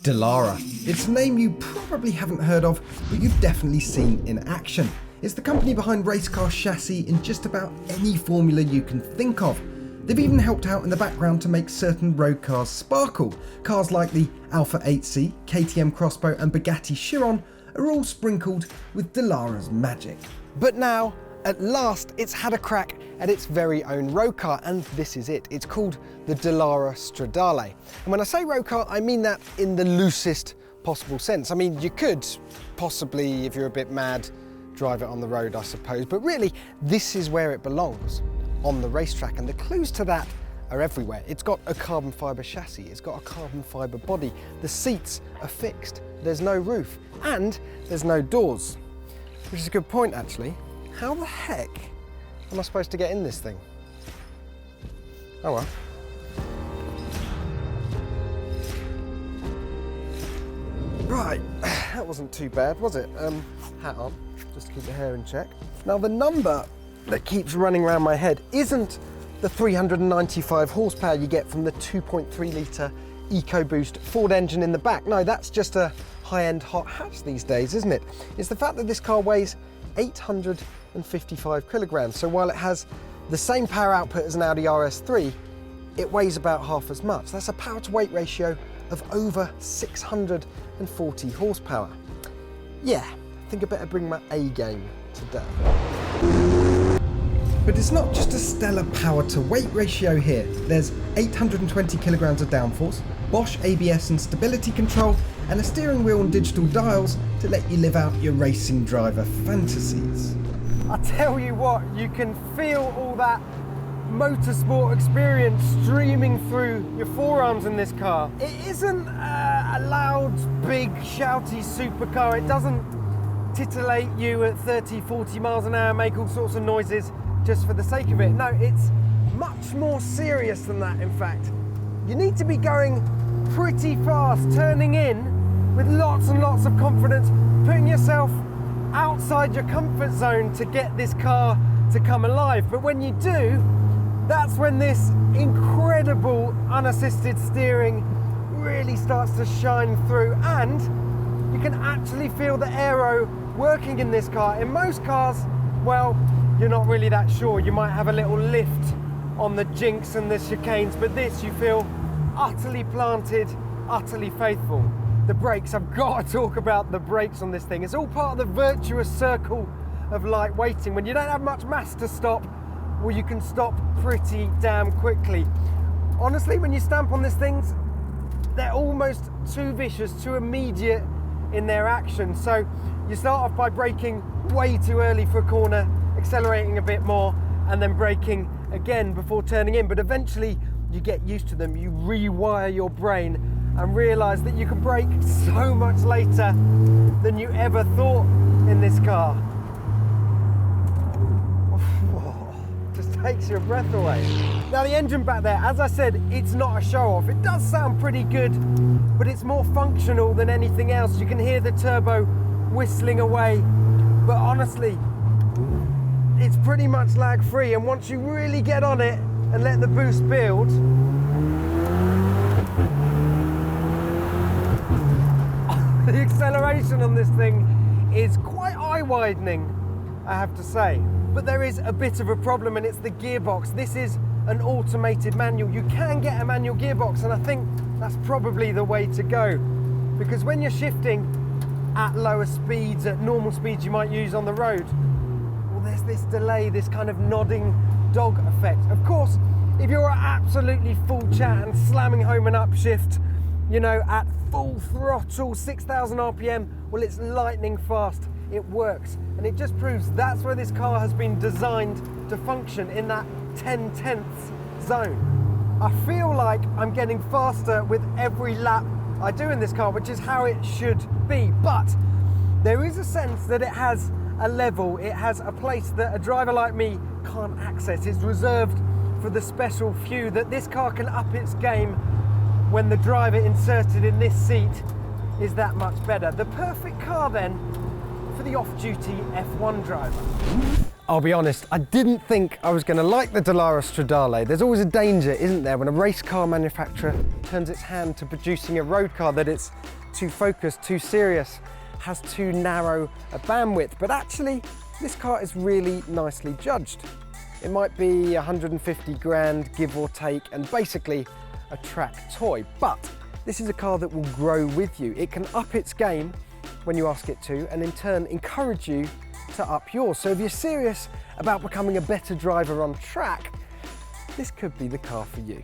Dallara. It's a name you probably haven't heard of, but you've definitely seen in action. It's the company behind race car chassis in just about any formula you can think of. They've even helped out in the background to make certain road cars sparkle. Cars like the Alfa 8C, KTM Crossbow and Bugatti Chiron are all sprinkled with Dallara's magic. But now, at last, it's had a crack at its very own road car, and this is it. It's called the Dallara Stradale. And when I say road car, I mean that in the loosest possible sense. I mean, you could possibly, if you're a bit mad, drive it on the road, I suppose, but really, this is where it belongs, on the racetrack, and the clues to that are everywhere. It's got a carbon fibre chassis, it's got a carbon fibre body, the seats are fixed, there's no roof, and there's no doors. Which is a good point, actually. How the heck am I supposed to get in this thing? Oh well. Right, that wasn't too bad, was it? Hat on, just to keep the hair in check. Now the number that keeps running around my head isn't the 395 horsepower you get from the 2.3 litre EcoBoost Ford engine in the back. No, that's just a high-end hot hatch these days, isn't it? It's the fact that this car weighs 855 kilograms. So while it has the same power output as an Audi RS3, it weighs about half as much. That's a power to weight ratio of over 640 horsepower. Yeah, I think I better bring my A game today. But it's not just a stellar power to weight ratio here. There's 820 kilograms of downforce, Bosch ABS and stability control, and a steering wheel and digital dials to let you live out your racing driver fantasies. I tell you what, you can feel all that motorsport experience streaming through your forearms in this car. It isn't a loud, big, shouty supercar. It doesn't titillate you at 30, 40 miles an hour, make all sorts of noises just for the sake of it. No, it's much more serious than that, in fact. You need to be going pretty fast, turning in with lots and lots of confidence, putting yourself outside your comfort zone to get this car to come alive. But when you do, that's when this incredible unassisted steering really starts to shine through, and you can actually feel the aero working in this car. In most cars, well, you're not really that sure. You might have a little lift on the jinks and the chicanes, but this, you feel utterly planted, utterly faithful. The brakes, I've got to talk about the brakes on this thing. It's all part of the virtuous circle of light weighting. When you don't have much mass to stop, well, you can stop pretty damn quickly. Honestly, when you stamp on these things, they're almost too vicious, too immediate in their action. So you start off by braking way too early for a corner, accelerating a bit more, and then braking again before turning in. But eventually you get used to them, you rewire your brain and realise that you can brake so much later than you ever thought in this car. Just takes your breath away. Now the engine back there, as I said, it's not a show-off. It does sound pretty good, but it's more functional than anything else. You can hear the turbo whistling away, but honestly, it's pretty much lag-free, and once you really get on it and let the boost build, the acceleration on this thing is quite eye-widening, I have to say. But there is a bit of a problem, and it's the gearbox. This is an automated manual. You can get a manual gearbox, and I think that's probably the way to go, because when you're shifting at lower speeds, at normal speeds you might use on the road, well, there's this delay, this kind of nodding dog effect. Of course, if you're at absolutely full chat and slamming home and upshift, you know, at full throttle, 6,000 RPM, well, it's lightning fast. It works, and it just proves that's where this car has been designed to function, in that 10/10ths zone. I feel like I'm getting faster with every lap I do in this car, which is how it should be, but there is a sense that it has a level, it has a place that a driver like me can't access. It's reserved for the special few, that this car can up its game when the driver inserted in this seat is that much better. The perfect car then for the off-duty F1 driver. I'll be honest, I didn't think I was going to like the Dallara Stradale. There's always a danger, isn't there, when a race car manufacturer turns its hand to producing a road car, that it's too focused, too serious, has too narrow a bandwidth. But actually, this car is really nicely judged. It might be 150 grand, give or take, and basically a track toy. But this is a car that will grow with you. It can up its game when you ask it to, and in turn encourage you to up yours. So if you're serious about becoming a better driver on track, this could be the car for you.